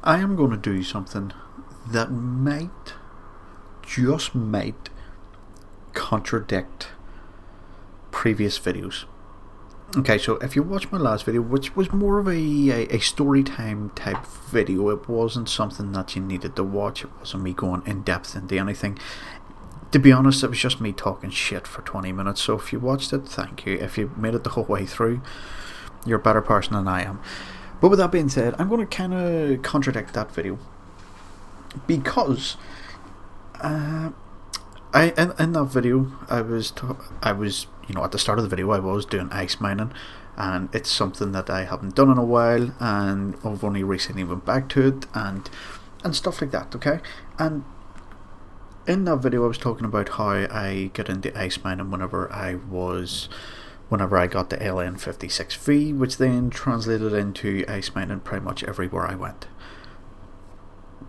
I am going to do something that might, just might, contradict previous videos. Okay, so if you watch my last video, which was more of a story time type video, it wasn't something that you needed to watch, it wasn't me going in depth into anything. To be honest, it was just me talking shit for 20 minutes, so if you watched it, thank you. If you made it the whole way through, you're a better person than I am. But with that being said, I'm going to kind of contradict that video, because in that video I was at the start of the video I was doing ice mining, and it's something that I haven't done in a while, and I've only recently went back to it and stuff like that. Okay, and in that video I was talking about how I got into ice mining whenever I got the LN56V, which then translated into ice mining pretty much everywhere I went.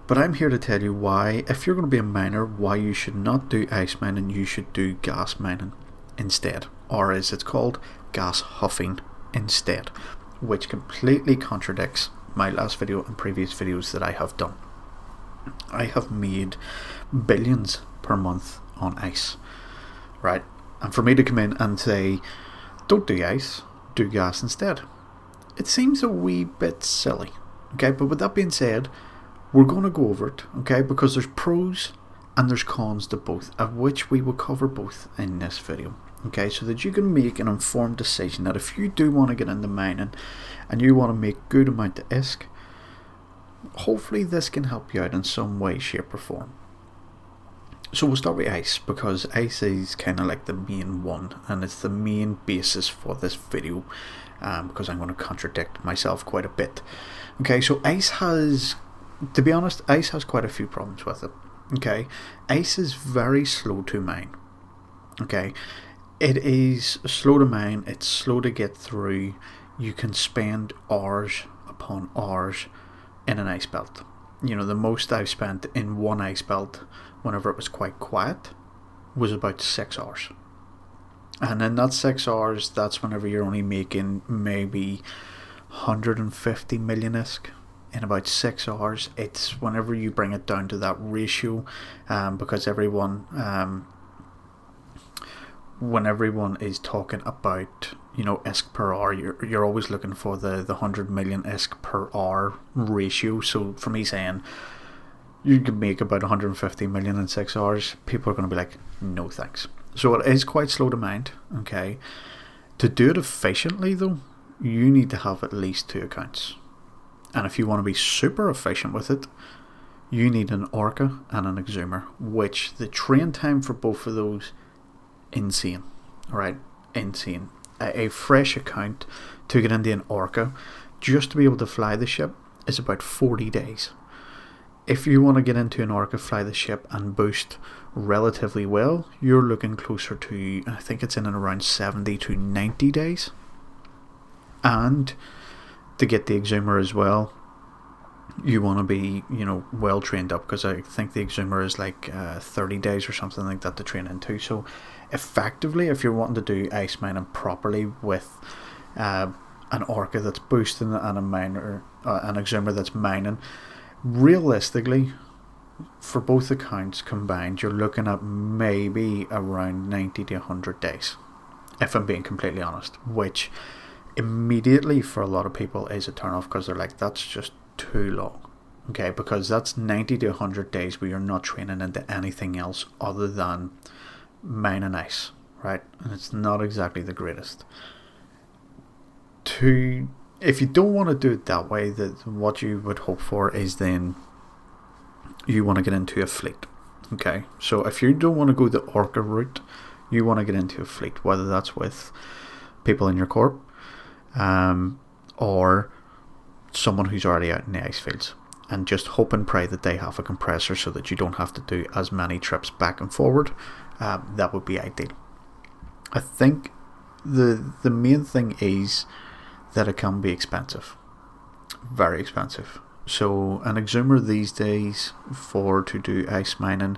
But I'm here to tell you why, if you're going to be a miner, why you should not do ice mining, you should do gas mining instead, or as it's called, gas huffing instead, which completely contradicts my last video and previous videos that I have done. I have made billions per month on ice, right? And for me to come in and say, don't do ice, do gas instead, it seems a wee bit silly. Okay, but with that being said, we're going to go over it, okay, because there's pros and there's cons to both, of which we will cover both in this video. Okay, so that you can make an informed decision that if you do want to get into mining and you want to make good amount of ISK, hopefully this can help you out in some way, shape or form. So we'll start with ice, because ice is kind of like the main one, and it's the main basis for this video, because I'm going to contradict myself quite a bit. Okay, so ice has, to be honest, ice has quite a few problems with it. Okay, ice is very slow to mine. Okay, it is slow to mine, it's slow to get through. You can spend hours upon hours in an ice belt. You know, the most I've spent in one ice belt, whenever it was quite quiet, was about 6 hours. And in that 6 hours, that's whenever you're only making maybe 150 million ISK in about 6 hours. It's whenever you bring it down to that ratio, because when everyone is talking about, you know, ISK per hour, you're always looking for the 100 million ISK per hour ratio. So for me saying you can make about 150 million in 6 hours, people are going to be like, no thanks. So it is quite slow to mine. Okay, to do it efficiently though, you need to have at least 2 accounts, and if you want to be super efficient with it, you need an Orca and an Exhumer, which the train time for both of those, insane. Right, insane. A fresh account to get into an Orca, just to be able to fly the ship, is about 40 days. If you want to get into an Orca, fly the ship and boost relatively well, you're looking closer to, I think it's in and around 70 to 90 days. And to get the Exhumer as well, you want to be, you know, well trained up, because I think the Exhumer is like 30 days or something like that to train into. So effectively, if you're wanting to do ice mining properly with an Orca that's boosting and a miner, an Exhumer that's mining, realistically, for both accounts combined, you're looking at maybe around 90 to 100 days, if I'm being completely honest, which immediately for a lot of people is a turn off, because they're like, that's just too long. Okay, because that's 90 to 100 days where you're not training into anything else other than mining ice, right? And it's not exactly the greatest. If you don't want to do it that way, that what you would hope for is then you want to get into a fleet. Okay, so if you don't want to go the Orca route, you want to get into a fleet, whether that's with people in your corp, or someone who's already out in the ice fields, and just hope and pray that they have a compressor so that you don't have to do as many trips back and forward. That would be ideal. I think the main thing is that it can be expensive, very expensive. So an Exhumer these days, to do ice mining,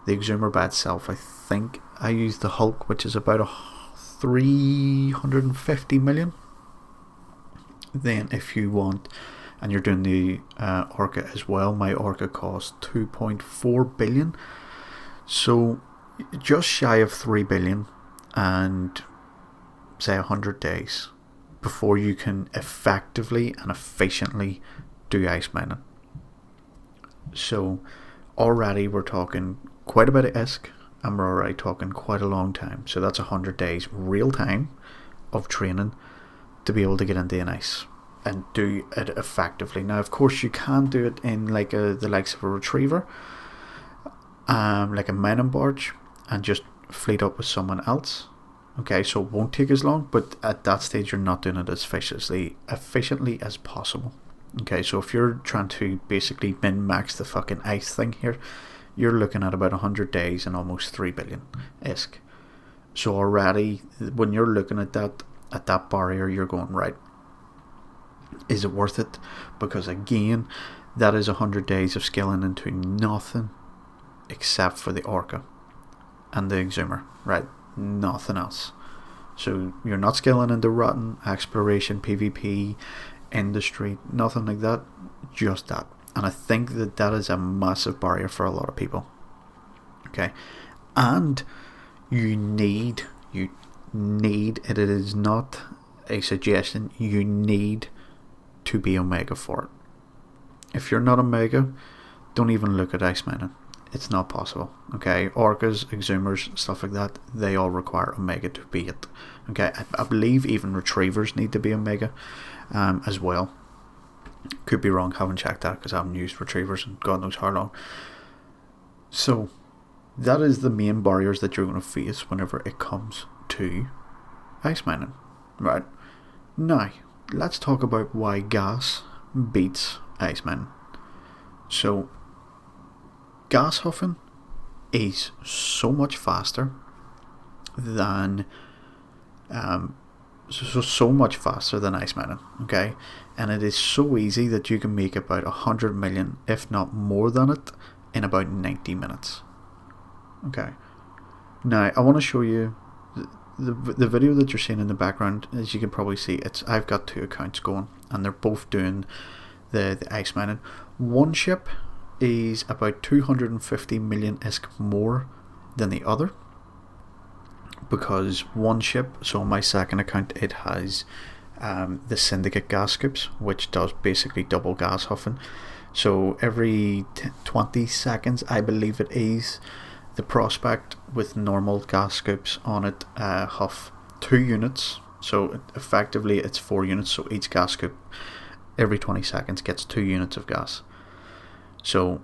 the Exhumer by itself, I think I use the Hulk, which is about 350 million. Then if you want and you're doing the Orca as well, my Orca cost 2.4 billion. So just shy of 3 billion, and say 100 days before you can effectively and efficiently do ice mining. So already we're talking quite a bit of ISK, and we're already talking quite a long time. So that's 100 days real time of training to be able to get into an ice and do it effectively. Now, of course, you can do it in like the likes of a retriever, like a mining barge, and just fleet up with someone else. Okay, so it won't take as long, but at that stage you're not doing it as efficiently as possible. Okay, so if you're trying to basically min-max the fucking ice thing here, you're looking at about 100 days and almost 3 billion ISK. So already, when you're looking at that barrier, you're going, right, is it worth it? Because again, that is 100 days of skilling into nothing except for the Orca and the Exhumer, right? Nothing else. So you're not skilling into rotten, exploration, PvP, industry, nothing like that, just that. And I think that is a massive barrier for a lot of people. Okay, and you need it is not a suggestion, you need to be Omega for it. If you're not Omega, don't even look at ice mining. It's not possible. Okay, Orcas, Exhumers, stuff like that, they all require Omega to be it. Okay, I believe even Retrievers need to be Omega as well. Could be wrong, haven't checked that because I haven't used Retrievers in God knows how long. So that is the main barriers that you're going to face whenever it comes to ice mining. Right, now let's talk about why gas beats ice mining. So gas huffing is so much faster than so much faster than ice mining, okay, and it is so easy that you can make about 100 million, if not more than it, in about 90 minutes. Okay, now I want to show you the video that you're seeing in the background. As you can probably see, I've got two accounts going, and they're both doing the ice mining. One ship is about 250 million ISK more than the other, because one ship, so on my second account, it has the Syndicate gas scoops, which does basically double gas huffing. So every 20 seconds, I believe it is, the prospect with normal gas scoops on it huff 2 units. So effectively it's 4 units, so each gas scoop every 20 seconds gets 2 units of gas. So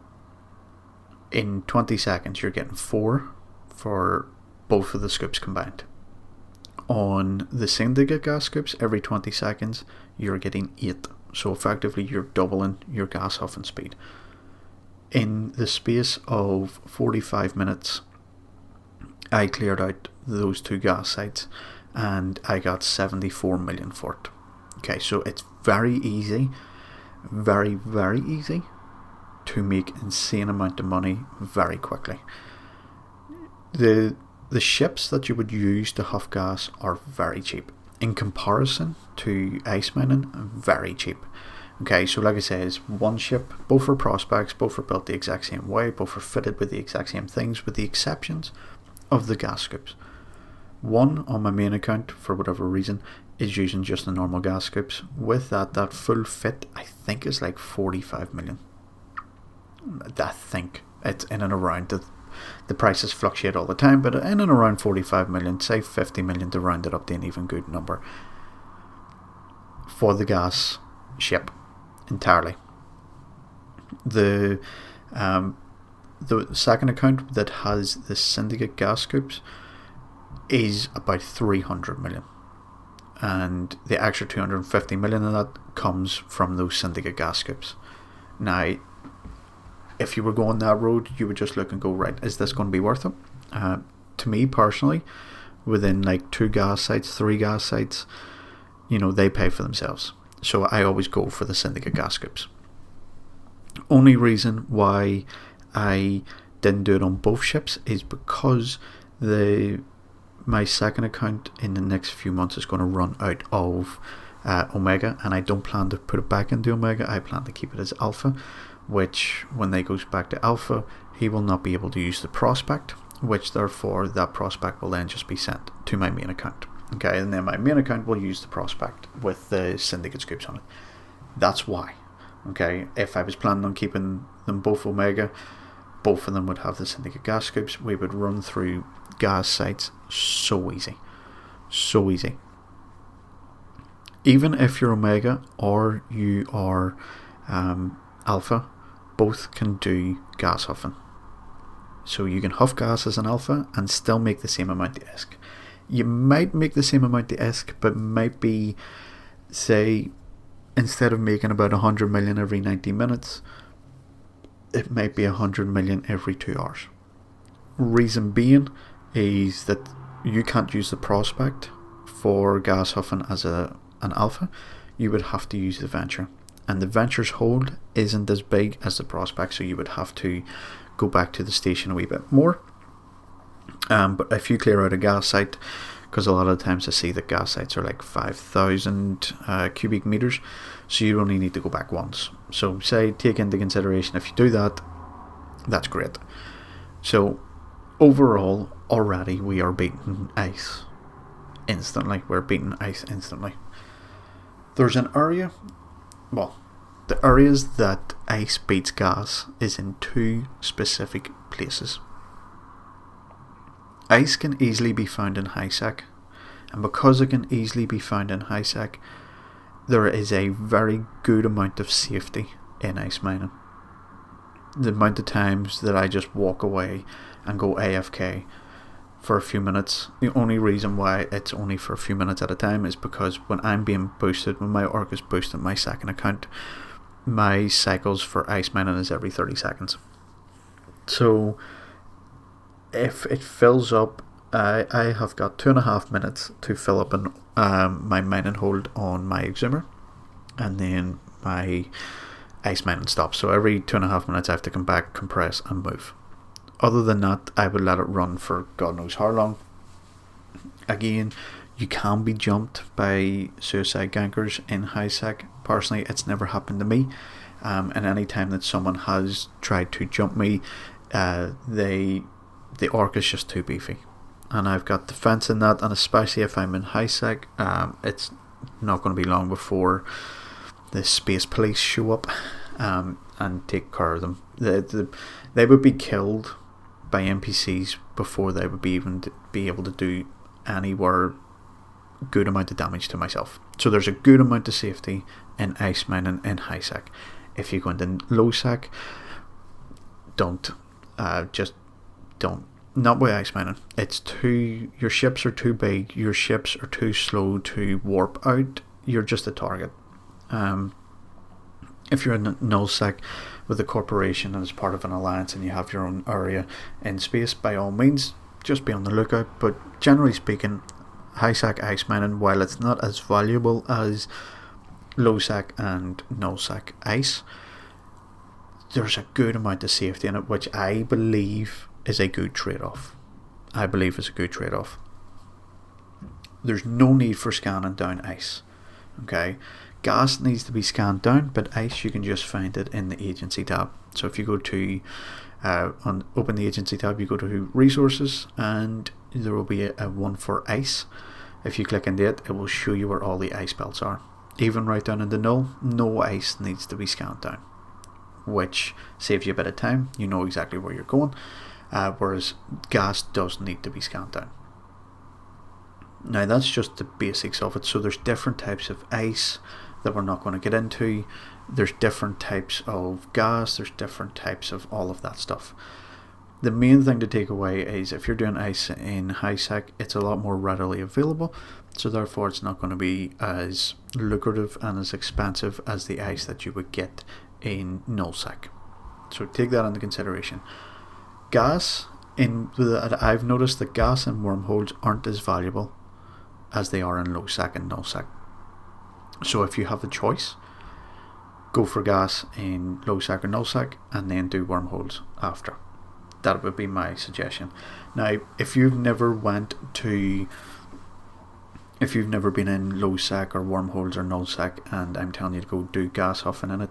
in 20 seconds you're getting 4 for both of the scoops combined. On the Syndicate gas scoops, every 20 seconds you're getting 8. So effectively you're doubling your gas huffing speed. In the space of 45 minutes I cleared out those 2 gas sites and I got 74 million for it. Okay, so it's very easy, very easy to make insane amount of money very quickly. The ships that you would use to huff gas are very cheap in comparison to ice mining, very cheap. Okay, so like I say, it's one ship, both are prospects, both are built the exact same way, both are fitted with the exact same things, with the exceptions of the gas scoops. One on my main account, for whatever reason, is using just the normal gas scoops. With that full fit, I think is like 45 million. I think it's in and around the prices fluctuate all the time, but in and around 45 million, say 50 million to round it up to an even good number for the gas ship entirely. The second account that has the Syndicate gas scoops is about 300 million, and the extra 250 million of that comes from those Syndicate gas scoops. Now if you were going that road, you would just look and go, right, is this going to be worth it? To me personally, within like 2 gas sites, 3 gas sites, you know, they pay for themselves. So I always go for the Syndicate gas scoops. Only reason why I didn't do it on both ships is because my second account in the next few months is going to run out of Omega, and I don't plan to put it back into Omega. I plan to keep it as Alpha, which when they goes back to Alpha, he will not be able to use the prospect, which therefore that prospect will then just be sent to my main account. Okay, and then my main account will use the prospect with the syndicate scoops on it. That's why. Okay, if I was planning on keeping them both Omega, both of them would have the syndicate gas scoops. We would run through gas sites so easy. So easy. Even if you're Omega or you are Alpha, both can do gas huffing. So you can huff gas as an Alpha and still make the same amount of ISK. You might make the same amount of ISK, but might be, say, instead of making about 100 million every 90 minutes, it might be 100 million every 2 hours. Reason being is that you can't use the prospect for gas huffing as an Alpha. You would have to use the venture, and the venture's hold isn't as big as the prospect, so you would have to go back to the station a wee bit more. But if you clear out a gas site, because a lot of the times I see that gas sites are like 5,000 cubic meters, so you only need to go back once. So say, take into consideration, if you do that, that's great. So overall, already we are beating ice instantly. We're beating ice instantly. There's an area, well, the areas that ice beats gas is in 2 specific places. Ice can easily be found in high sec, and because it can easily be found in high sec, there is a very good amount of safety in ice mining. The amount of times that I just walk away and go AFK for a few minutes, the only reason why it's only for a few minutes at a time is because when I'm being boosted, when my orc is boosted my second account, my cycles for ice mining is every 30 seconds. So if it fills up, I have got 2.5 minutes to fill up my mining hold on my exhumer, and then my ice mining stops. So every 2.5 minutes I have to come back, compress and move. Other than that, I would let it run for God knows how long. Again, you can be jumped by suicide gankers in high sec. Personally, it's never happened to me, and any time that someone has tried to jump me, the orc is just too beefy, and I've got defense in that, and especially if I'm in high sec, it's not going to be long before the space police show up and take care of them. They would be killed by NPCs before they would be able to do anywhere good amount of damage to myself. So there's a good amount of safety in ice mining in high sec. If you go into low sec, don't. Not by ice mining. Your ships are too big, your ships are too slow to warp out, you're just a target. If you're in null sec with a corporation and as part of an alliance and you have your own area in space, by all means just be on the lookout. But generally speaking, high sec ice mining, while it's not as valuable as low sec and null sec ice, there's a good amount of safety in it, which I believe is a good trade-off. There's no need for scanning down ice. Okay, gas needs to be scanned down, but ice you can just find it in the agency tab. So if you go to open the agency tab, you go to resources, and there will be a one for ice. If you click into it, it will show you where all the ice belts are. Even right down in the null, no ice needs to be scanned down, which saves you a bit of time. You know exactly where you're going, whereas gas does need to be scanned down. Now that's just the basics of it. So there's different types of ice that we're not going to get into. There's different types of gas, there's different types of all of that stuff. The main thing to take away is if you're doing ice in high sec, it's a lot more readily available, so therefore it's not going to be as lucrative and as expensive as the ice that you would get in null sec. So take that into consideration. Gas, I've noticed that gas in wormholes aren't as valuable as they are in low sec and null sec. So if you have a choice, go for gas in low sec or null sec and then do wormholes after. That would be my suggestion. Now if you've never went to if you've never been in low sec or wormholes or null sec, and I'm telling you to go do gas huffing in it,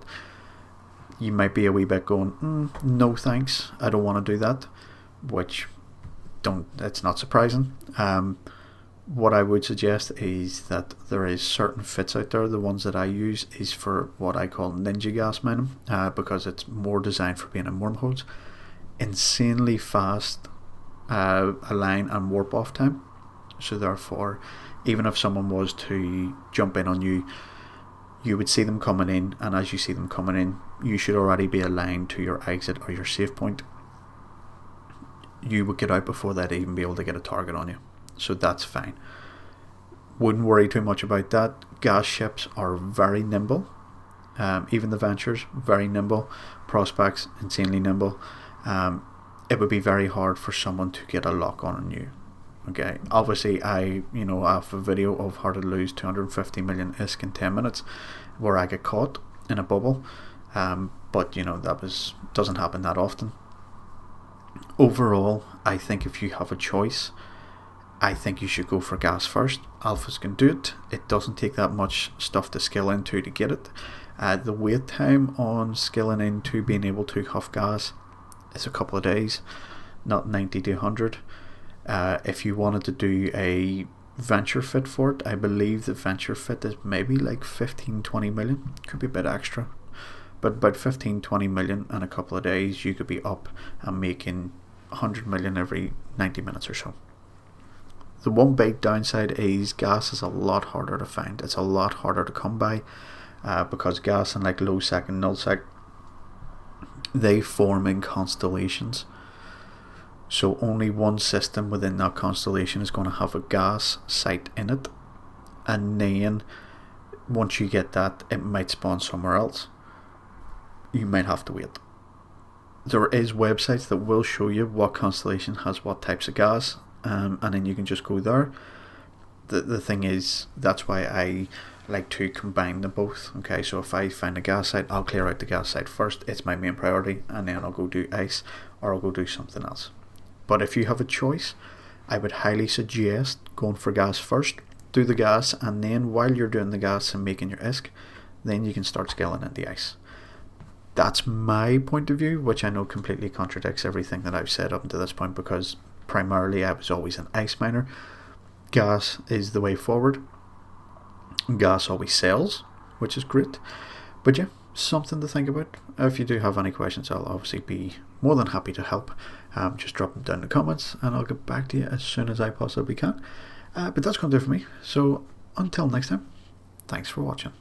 you might be a wee bit going, no thanks, I don't want to do that, which it's not surprising. What I would suggest is that there is certain fits out there. The ones that I use is for what I call ninja gas mining, because it's more designed for being in wormholes. Insanely fast align and warp off time, so therefore even if someone was to jump in on you, you would see them coming in, and as you see them coming in, you should already be aligned to your exit or your save point. You would get out before they'd even be able to get a target on you, so that's fine. Wouldn't worry too much about that. Gas ships are very nimble, even the Ventures, very nimble. Prospects, insanely nimble. It would be very hard for someone to get a lock on you. Okay, obviously I have a video of how to lose 250 million ISK in 10 minutes where I get caught in a bubble, but that doesn't happen that often. Overall, I think if you have a choice, I think you should go for gas first. Alphas can do it. It doesn't take that much stuff to skill into to get it. The wait time on skilling into being able to huff gas is a couple of days, not 90 to 100. If you wanted to do a venture fit for it, I believe the venture fit is maybe like 15-20 million. Could be a bit extra, but about 15-20 million in a couple of days, you could be up and making 100 million every 90 minutes or so. The one big downside is gas is a lot harder to find. It's a lot harder to come by, because gas and like low sec and null sec, they form in constellations. So only one system within that constellation is going to have a gas site in it, and then once you get that, it might spawn somewhere else. You might have to wait. There is websites that will show you what constellation has what types of gas, and then you can just go there. The thing is, that's why I like to combine them both. Okay, so if I find a gas site, I'll clear out the gas site first. It's my main priority, and then I'll go do ice, or I'll go do something else. But if you have a choice, I would highly suggest going for gas first. Do the gas, and then while you're doing the gas and making your ISK, then you can start scaling in the ice. That's my point of view, which I know completely contradicts everything that I've said up until this point, because primarily I was always an ice miner. Gas is the way forward. Gas always sells, which is great. But yeah, something to think about. If you do have any questions, I'll obviously be more than happy to help. Just drop them down in the comments, and I'll get back to you as soon as I possibly can. But that's going to do it for me. So until next time, thanks for watching.